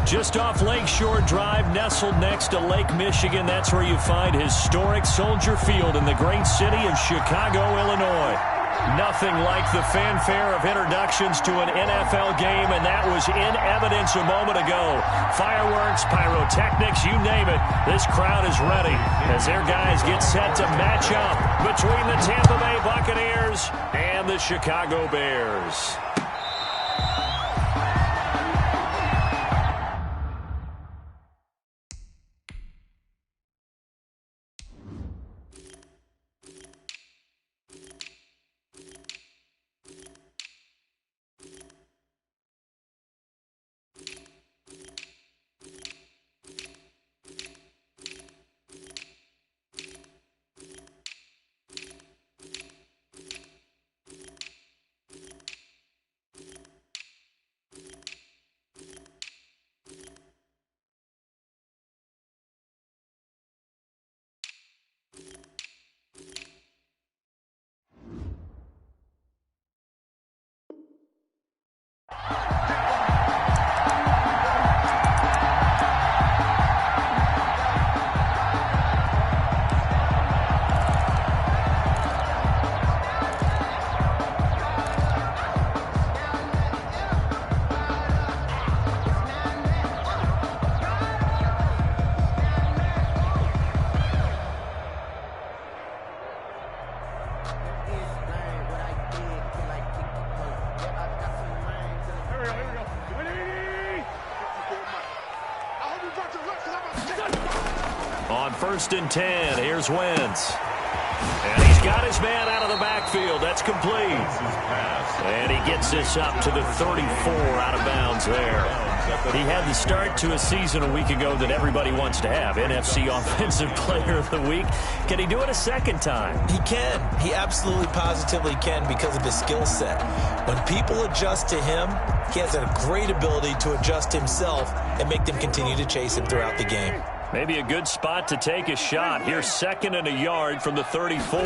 Just off Lakeshore Drive, nestled next to Lake Michigan. That's where you find historic Soldier Field in the great city of Chicago, Illinois. Nothing like the fanfare of introductions to an NFL game, and that was in evidence a moment ago. Fireworks, pyrotechnics, you name it. This crowd is ready as their guys get set to match up between the Tampa Bay Buccaneers and the Chicago Bears. On 1st and 10, here's Wentz. And he's got his man out of the backfield. That's complete. And he gets this up to the 34 out of bounds there. He had the start to a season a week ago that everybody wants to have. NFC Offensive Player of the Week. Can he do it a second time? He can. He absolutely positively can because of his skill set. When people adjust to him, he has a great ability to adjust himself and make them continue to chase him throughout the game. Maybe a good spot to take a shot. Here's 2nd and a yard from the 34.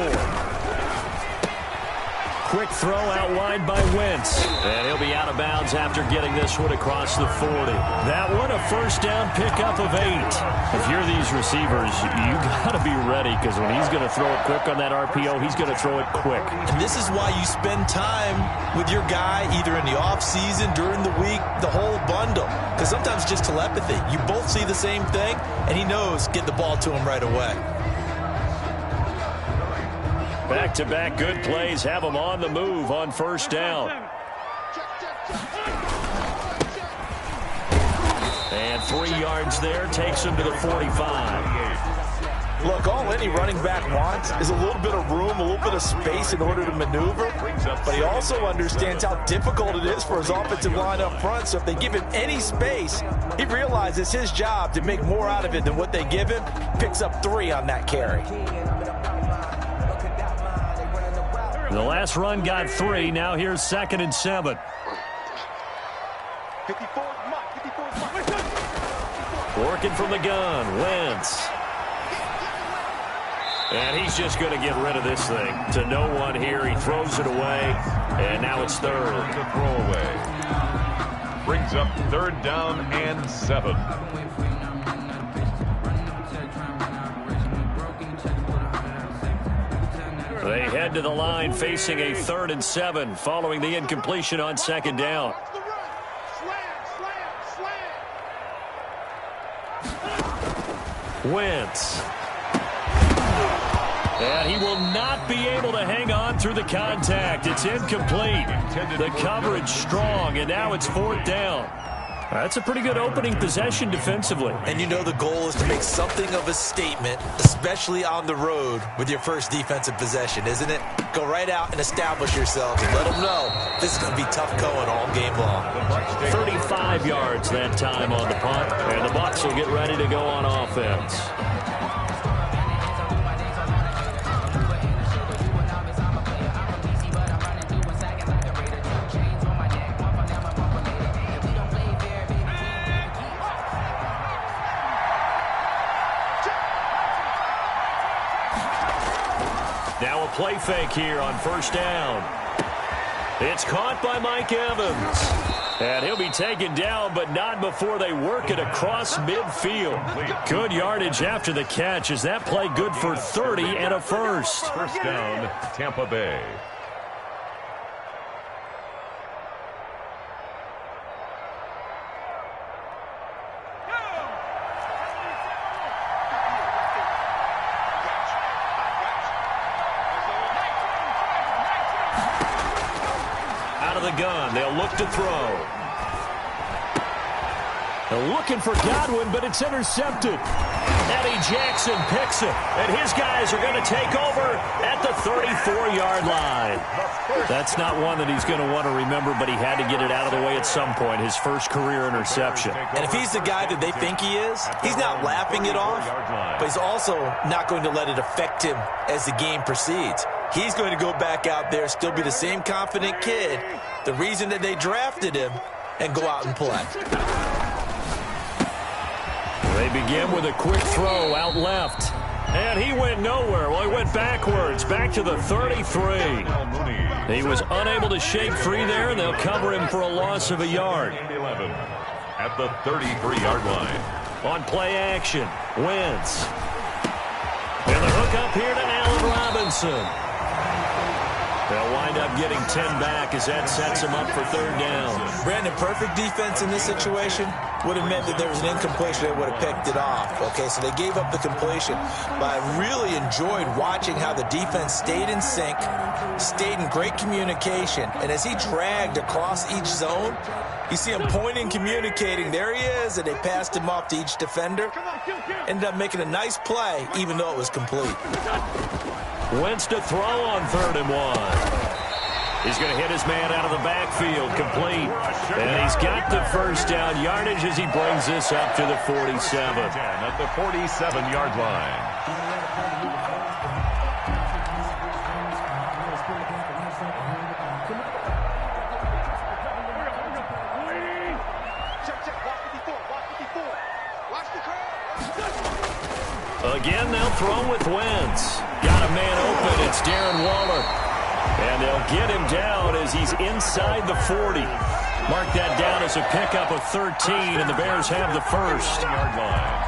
Quick throw out wide by Wentz. And he'll be out of bounds after getting this one across the 40. That one a first down pickup of 8. If you're these receivers, you got to be ready because when he's going to throw it quick on that RPO, he's going to throw it quick. And this is why you spend time with your guy either in the offseason, during the week, the whole bundle. Because sometimes just telepathy. You both see the same thing, and he knows get the ball to him right away. Back-to-back good plays have him on the move on 1st down. And 3 yards there takes him to the 45. Look, all any running back wants is a little bit of room, a little bit of space in order to maneuver. But he also understands how difficult it is for his offensive line up front. So if they give him any space, he realizes his job to make more out of it than what they give him. Picks up 3 on that carry. The last run got 3. Now here's 2nd and 7. Working from the gun, Wentz. And he's just going to get rid of this thing. To no one here. He throws it away. And now it's 3rd. The throwaway. Brings up 3rd down and 7. They head to the line facing a 3rd and 7 following the incompletion on 2nd down. Wentz. And he will not be able to hang on through the contact. It's incomplete. The coverage strong, and now it's 4th down. That's a pretty good opening possession defensively. And you know the goal is to make something of a statement, especially on the road with your first defensive possession, isn't it? Go right out and establish yourselves and let them know this is going to be tough going all game long. 35 yards that time on the punt, and the Bucs will get ready to go on offense. Now a play fake here on 1st down. It's caught by Mike Evans. And he'll be taken down, but not before they work it across midfield. Good yardage after the catch. Is that play good for 30 and a first? First down, Tampa Bay. Gun. They'll look to throw. They're looking for Godwin, but it's intercepted. Eddie Jackson picks it, and his guys are going to take over at the 34-yard line. That's not one that he's going to want to remember, but he had to get it out of the way at some point, his first career interception. And if he's the guy that they think he is, he's not laughing it off, but he's also not going to let it affect him as the game proceeds. He's going to go back out there, still be the same confident kid, the reason that they drafted him, and go out and play. They begin with a quick throw out left. And he went nowhere. Well, he went backwards, back to the 33. He was unable to shake free there, and they'll cover him for a loss of a yard. 11 at the 33-yard line. On play action, Wentz. And the hook up here to Allen Robinson. They'll wind up getting 10 back as that sets them up for third down. Brandon, perfect defense in this situation would have meant that there was an incompletion that would have picked it off. Okay, so they gave up the completion. But I really enjoyed watching how the defense stayed in sync, stayed in great communication. And as he dragged across each zone, you see him pointing, communicating. There he is, and they passed him off to each defender. Ended up making a nice play, even though it was complete. Wentz to throw on 3rd and 1. He's going to hit his man out of the backfield, complete. And he's got the first down yardage as he brings this up to the 47. At the 47-yard line. Again, they'll throw with Wentz. Got a man open. It's Darren Waller. And they'll get him down as he's inside the 40. Mark that down as a pickup of 13, and the Bears have the first. Yard line.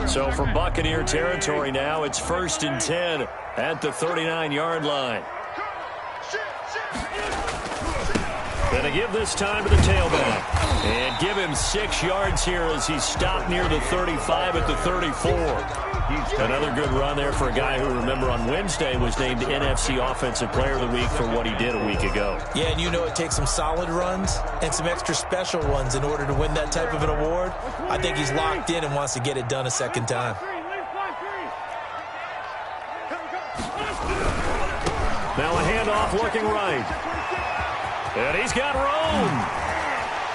So from Buccaneer territory now, it's 1st and 10 at the 39-yard line. Going to give this time to the tailback. And give him 6 yards here as he's stopped near the 35 at the 34. Another good run there for a guy who, remember, on Wednesday was named NFC Offensive Player of the Week for what he did a week ago. Yeah, and you know it takes some solid runs and some extra special ones in order to win that type of an award. I think he's locked in and wants to get it done a second time. Now a handoff looking right. And he's got room.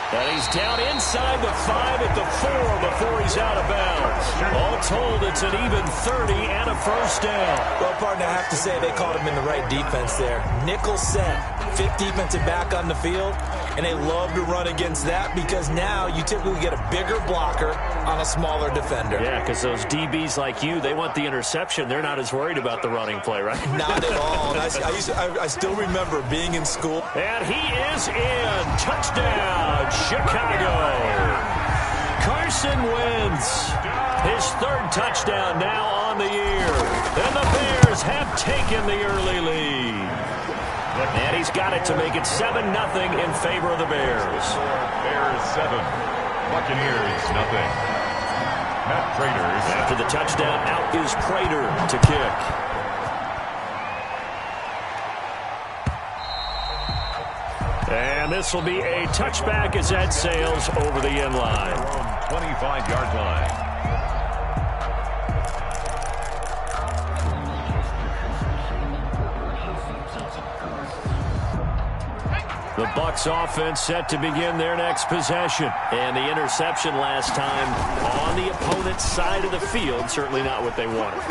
And he's down inside the 5 at the 4 before he's out of bounds. All told, it's an even 30 and a first down. Well, partner, I have to say they caught him in the right defense there. Nickel set, 5th defensive back on the field, and they love to run against that because now you typically get a bigger blocker on a smaller defender. Yeah, because those DBs like you, they want the interception. They're not as worried about the running play, right? Not at all. And I still remember being in school. And he is in. Touchdown, Chicago. Carson Wentz, his 3rd touchdown now on the year. And the Bears have taken the early lead. And he's got it to make it 7-0 in favor of the Bears. Bears 7, Buccaneers nothing. Matt Prater. After the touchdown, out is Prater to kick. And this will be a touchback as that sails over the end line. 25-yard line. The Bucs offense set to begin their next possession. And the interception last time on the opponent's side of the field, certainly not what they wanted.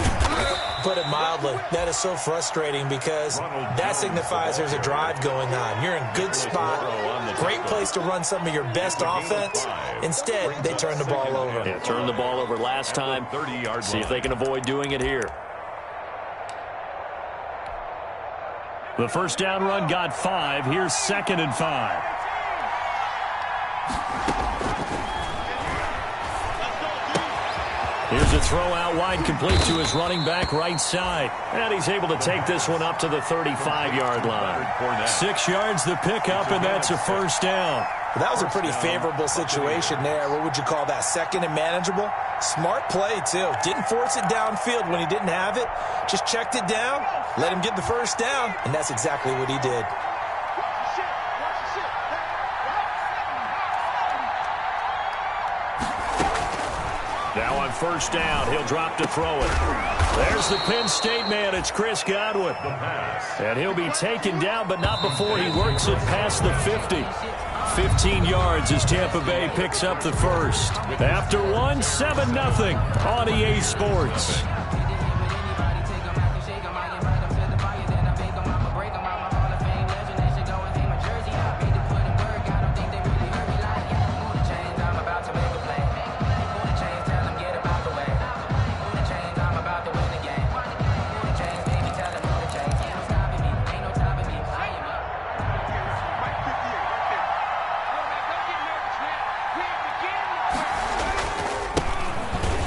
Put it mildly, that is so frustrating because that signifies there's a drive going on. You're in a good spot, great place to run some of your best offense. Instead, they turn the ball over. Yeah, turned the ball over last time. See if they can avoid doing it here. The first down run got 5. Here's 2nd and 5. Here's a throw out wide, complete to his running back right side. And he's able to take this one up to the 35-yard line. 6 yards the pickup, and that's a first down. That was a pretty favorable situation there. What would you call that? 2nd and manageable? Smart play, too. Didn't force it downfield when he didn't have it. Just checked it down, let him get the first down, and that's exactly what he did. Now on first down, he'll drop to throw it. There's the Penn State man. It's Chris Godwin. And he'll be taken down, but not before he works it past the 50. 15 yards as Tampa Bay picks up the first. After 1, 7-0 on EA Sports.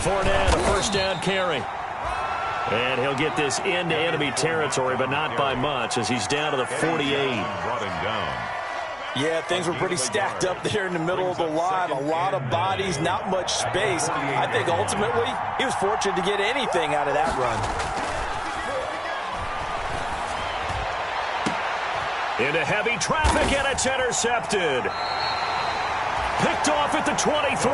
Fournette, a first down carry. And he'll get this into enemy territory, but not by much, as he's down to the 48. Brought him down. Yeah, things were pretty stacked up there in the middle of the line. A lot of bodies, not much space. I think ultimately he was fortunate to get anything out of that run. Into heavy traffic, and it's intercepted. Picked off at the 23.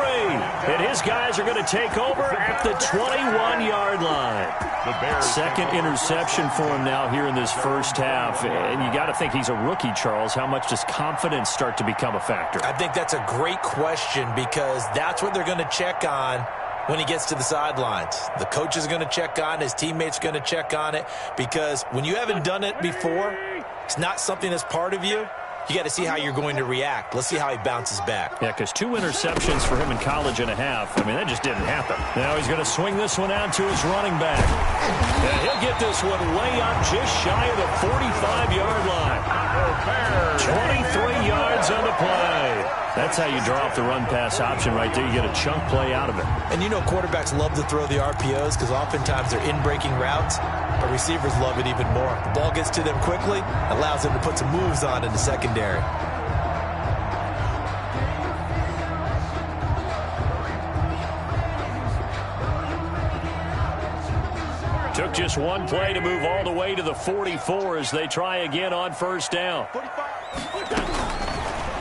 And his guys are going to take over at the 21-yard line. Second interception for him now here in this first half. And you got to think he's a rookie, Charles. How much does confidence start to become a factor? I think that's a great question because that's what they're going to check on when he gets to the sidelines. The coach is going to check on, his teammates are going to check on it, because when you haven't done it before, it's not something that's part of you. You got to see how you're going to react. Let's see how he bounces back. Yeah, because 2 interceptions for him in college and a half. I mean, that just didn't happen. Now he's going to swing this one out to his running back. And he'll get this one way up just shy of the 45-yard line. 23 yards on the play. That's how you draw up the run-pass option right there. You get a chunk play out of it. And you know quarterbacks love to throw the RPOs because oftentimes they're in-breaking routes, but receivers love it even more. The ball gets to them quickly, allows them to put some moves on in the secondary. Took just one play to move all the way to the 44 as they try again on first down.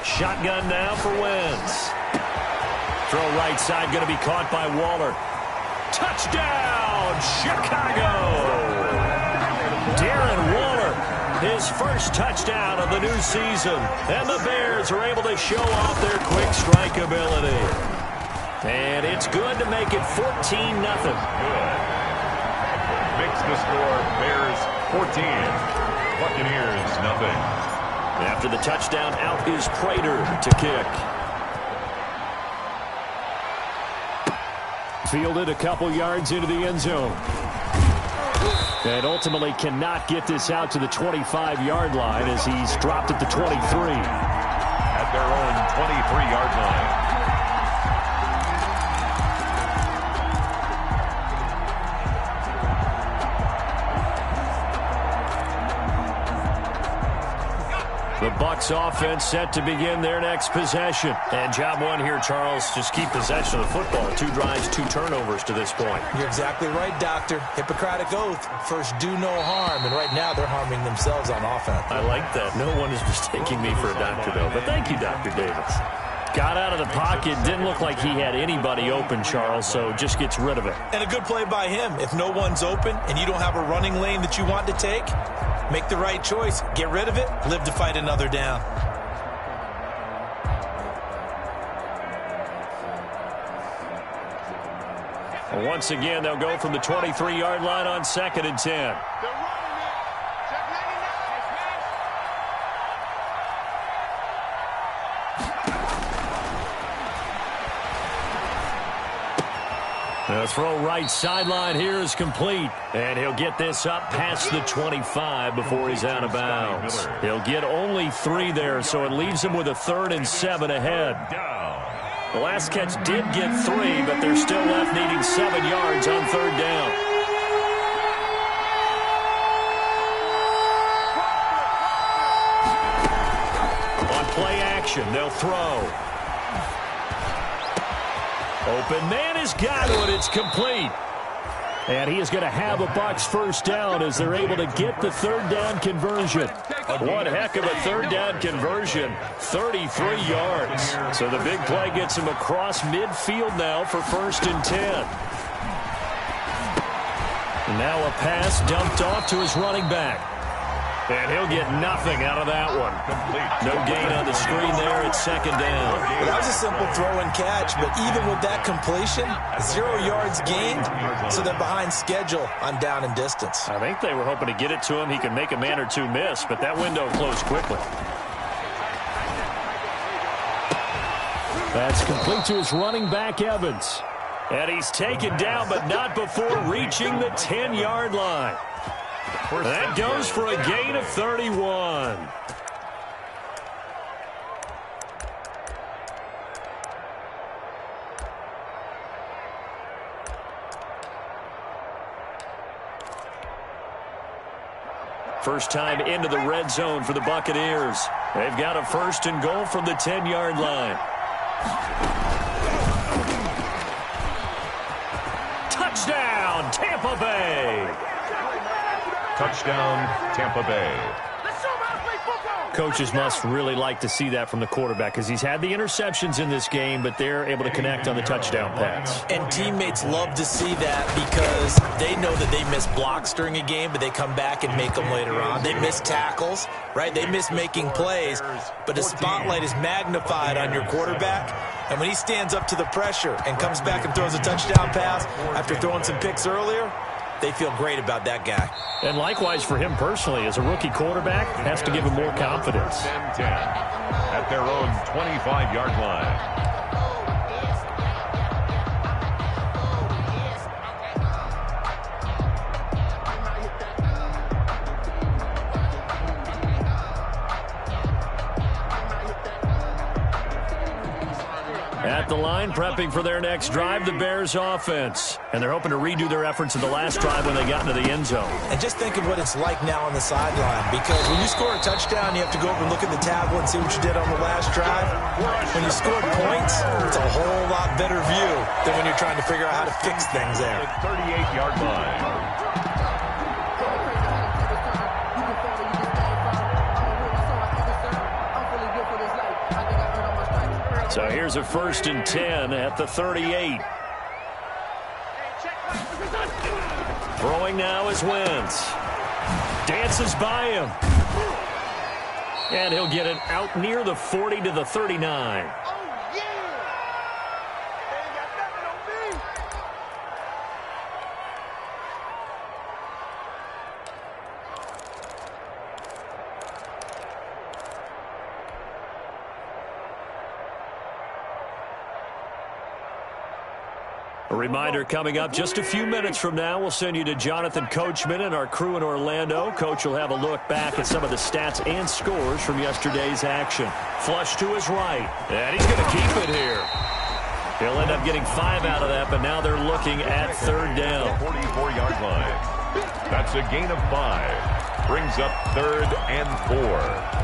Shotgun now for Wentz. Throw right side, going to be caught by Waller. Touchdown, Chicago! Darren Waller, his first touchdown of the new season. And the Bears are able to show off their quick strike ability. And it's good to make it 14-0. Makes the score Bears 14, Buccaneers nothing. After the touchdown, out is Prater to kick. Fielded a couple yards into the end zone. And ultimately cannot get this out to the 25-yard line as he's dropped at the 23. At their own 23-yard line. The Bucs offense set to begin their next possession. And job one here, Charles, just keep possession of the football. 2 drives, 2 turnovers to this point. You're exactly right, Doctor. Hippocratic oath. First, do no harm. And right now, they're harming themselves on offense. I like that. No one is mistaking me for a doctor, though. But thank you, Dr. Davis. Got out of the pocket. Didn't look like he had anybody open, Charles, so just gets rid of it. And a good play by him. If no one's open and you don't have a running lane that you want to take, make the right choice. Get rid of it. Live to fight another down. Once again, they'll go from the 23-yard line on 2nd and 10. The throw right sideline here is complete. And he'll get this up past the 25 before he's out of bounds. He'll get only 3 there, so it leaves him with a 3rd and 7 ahead. The last catch did get 3, but they're still left needing 7 yards on 3rd down. On play action, they'll throw. Open man has got it. It's complete. And he is going to have a Bucs first down as they're able to get the 3rd down conversion. One heck of a 3rd down conversion. 33 yards. So the big play gets him across midfield now for 1st and 10. And now a pass dumped off to his running back. And he'll get nothing out of that one. No gain on the screen there at 2nd down. Well, that was a simple throw and catch, but even with that completion, 0 yards gained, so they're behind schedule on down and distance. I think they were hoping to get it to him. He could make a man or two miss, but that window closed quickly. That's complete to his running back, Evans. And he's taken down, but not before reaching the 10-yard line. That goes for a gain of 31. First time into the red zone for the Buccaneers. They've got a 1st and goal from the 10-yard line. Touchdown, Tampa Bay! Touchdown, Tampa Bay. Coaches must really like to see that from the quarterback because he's had the interceptions in this game, but they're able to connect on the touchdown pass. And teammates love to see that because they know that they miss blocks during a game, but they come back and make them later on. They miss tackles, right? They miss making plays, but the spotlight is magnified on your quarterback. And when he stands up to the pressure and comes back and throws a touchdown pass after throwing some picks earlier, they feel great about that guy. And likewise for him personally, as a rookie quarterback, has to give him more confidence. 10-10 at their own 25-yard line. At the line, prepping for their next drive, the Bears offense. And they're hoping to redo their efforts in the last drive when they got into the end zone. And just think of what it's like now on the sideline, because when you score a touchdown, you have to go over and look at the tablet and see what you did on the last drive. When you scored points, it's a whole lot better view than when you're trying to figure out how to fix things there. The 38-yard line. So here's a 1st and 10 at the 38. Throwing now is Wentz. Dances by him. And he'll get it out near the 40 to the 39. A reminder coming up just a few minutes from now, we'll send you to Jonathan Coachman and our crew in Orlando. Coach will have a look back at some of the stats and scores from yesterday's action. Flush to his right, and he's going to keep it here. He'll end up getting 5 out of that, but now they're looking at 3rd down. 44-yard line. That's a gain of 5. Brings up 3rd and 4.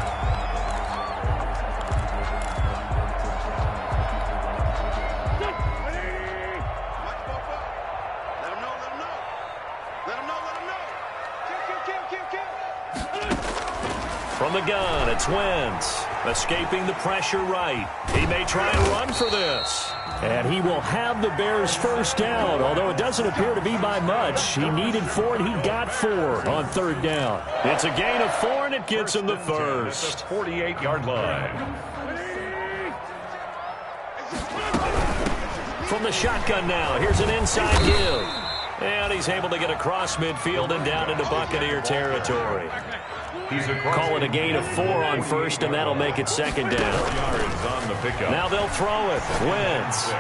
From the gun, it's Wentz. Escaping the pressure right. He may try and run for this. And he will have the Bears first down, although it doesn't appear to be by much. He needed 4, and he got 4 on 3rd down. It's a gain of 4, and it gets him the first. 48-yard line. from the shotgun now. Here's an inside give. And he's able to get across midfield and down into Buccaneer territory. Call it a gain of 4 on first, and that'll make it second down. Now they'll throw it. Wentz.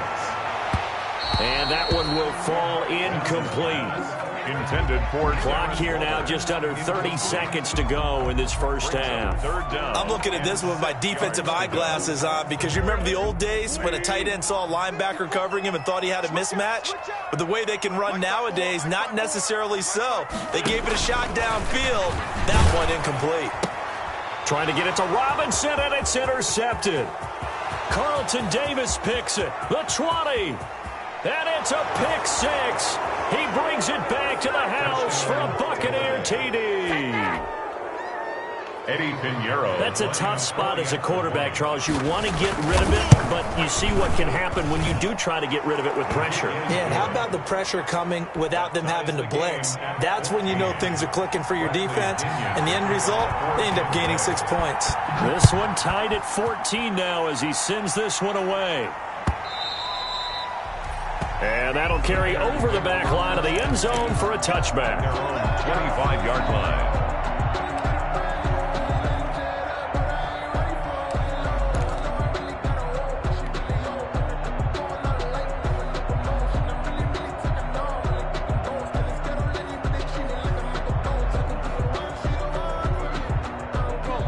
And that one will fall incomplete. Intended for clock here now, just under 30 seconds to go in this first half. I'm looking at this with my defensive eyeglasses on because you remember the old days when a tight end saw a linebacker covering him and thought he had a mismatch? But the way they can run nowadays, not necessarily so. They gave it a shot downfield. That one incomplete. Trying to get it to Robinson, and it's intercepted. Carlton Davis picks it. The 20. And it's a pick 6. He brings it back to the house for a Buccaneer TD. Eddie Pinheiro. That's a tough spot as a quarterback, Charles. You want to get rid of it, but you see what can happen when you do try to get rid of it with pressure. Yeah, and how about the pressure coming without them having to blitz? That's when you know things are clicking for your defense. And the end result, they end up gaining 6 points. This one tied at 14 now as he sends this one away. And that'll carry over the back line of the end zone for a touchback. 25-yard line.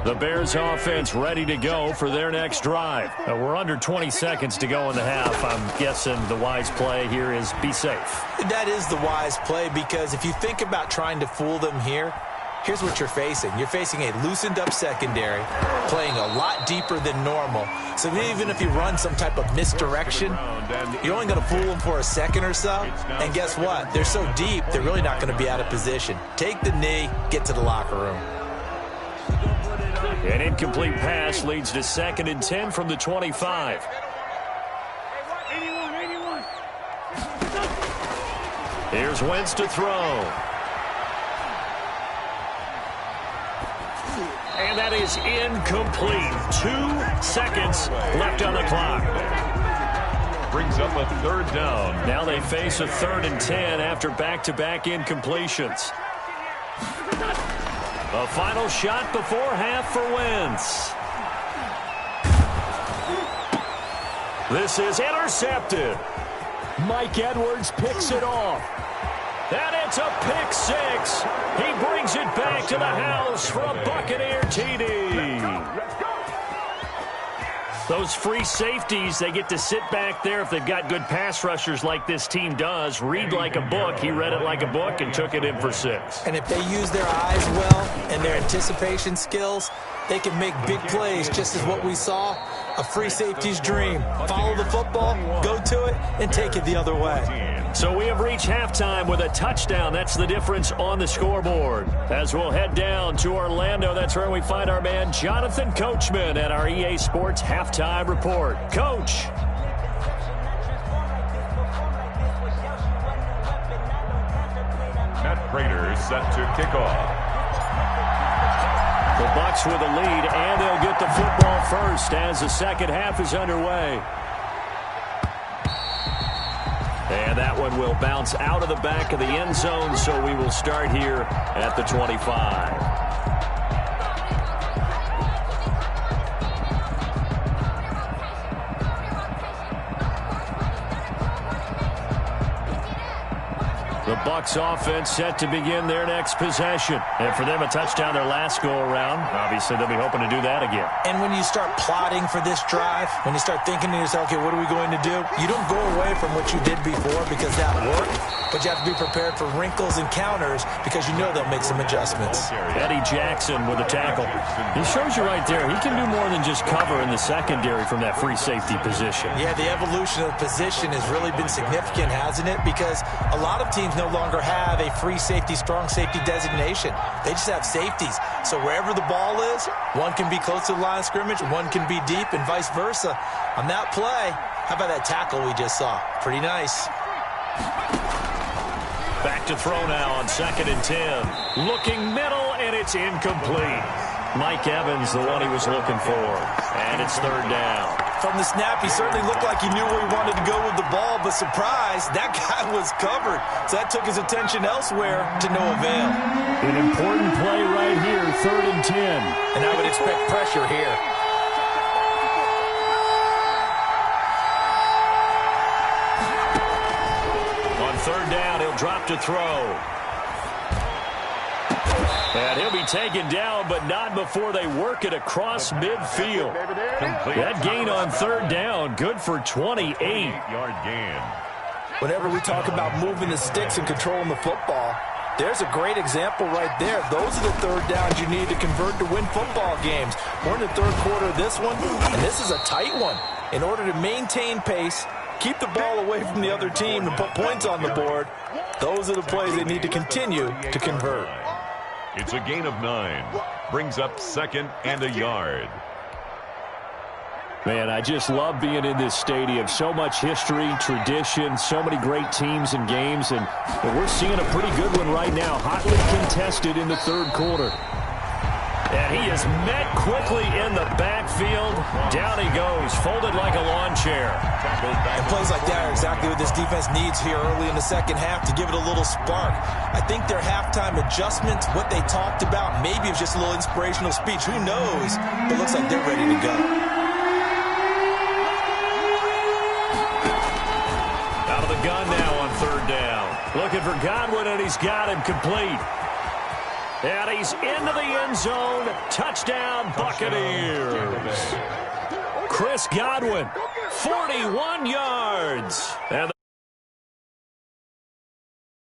The Bears offense ready to go for their next drive. We're under 20 seconds to go in the half. I'm guessing the wise play here is be safe. That is the wise play because if you think about trying to fool them here, here's what you're facing. You're facing a loosened up secondary, playing a lot deeper than normal. So even if you run some type of misdirection, you're only going to fool them for a second or so. And guess what? They're so deep, they're really not going to be out of position. Take the knee, get to the locker room. An incomplete pass leads to 2nd and 10 from the 25. Here's Wentz to throw. And that is incomplete. 2 seconds left on the clock. Brings up a 3rd down. Now they face a 3rd and 10 after back-to-back incompletions. A final shot before half for Wentz. This is intercepted. Mike Edwards picks it off. And it's a pick 6. He brings it back to the house for a Buccaneer TD. Those free safeties, they get to sit back there if they've got good pass rushers like this team does. Read like a book. He read it like a book and took it in for 6. And if they use their eyes well and their anticipation skills, they can make big plays, just as what we saw, a free safety's dream. Follow the football, go to it, and take it the other way. So we have reached halftime with a touchdown. That's the difference on the scoreboard. As we'll head down to Orlando, that's where we find our man Jonathan Coachman at our EA Sports Halftime Report. Coach. Matt Prater set to kick off. The Bucs with a lead, and they'll get the football first as the second half is underway. And that one will bounce out of the back of the end zone, so we will start here at the 25. The Bucs offense set to begin their next possession. And for them, a touchdown their last go-around. Obviously, they'll be hoping to do that again. And when you start plotting for this drive, when you start thinking to yourself, okay, what are we going to do? You don't go away from what you did before because that worked, but you have to be prepared for wrinkles and counters because you know they'll make some adjustments. Eddie Jackson with a tackle. He shows you right there, he can do more than just cover in the secondary from that free safety position. Yeah, the evolution of the position has really been significant, hasn't it? Because a lot of teams no longer have a free safety, strong safety designation. They just have safeties. So wherever the ball is, one can be close to the line of scrimmage, one can be deep, and vice versa. On that play, how about that tackle we just saw? Pretty nice. Back to throw now on 2nd and 10. Looking middle, and it's incomplete. Mike Evans, the one he was looking for. And it's 3rd down. from the snap, he certainly looked like he knew where he wanted to go with the ball, but surprise, that guy was covered. So that took his attention elsewhere to no avail. An important play right here, 3rd and 10. And I would expect pressure here. On 3rd down, he'll drop to throw. And he'll be taken down, but not before they work it across midfield. That gain on 3rd down, good for 28. 8-yard gain. Whenever we talk about moving the sticks and controlling the football, there's a great example right there. Those are the 3rd downs you need to convert to win football games. We're in the 3rd quarter of this one, and this is a tight one. In order to maintain pace, keep the ball away from the other team, and put points on the board, those are the plays they need to continue to convert. It's a gain of 9. Brings up 2nd and a yard. Man, I just love being in this stadium. So much history, tradition, so many great teams and games, and we're seeing a pretty good one right now. Hotly contested in the 3rd quarter. And he is met quickly in the backfield. Down he goes, folded like a lawn chair. And plays like that are exactly what this defense needs here early in the 2nd half to give it a little spark. I think their halftime adjustments, what they talked about, maybe it was just a little inspirational speech. Who knows? But it looks like they're ready to go. Out of the gun now on 3rd down. Looking for Godwin, and he's got him complete. And he's into the end zone. Touchdown, Buccaneers. Chris Godwin, 41 yards. And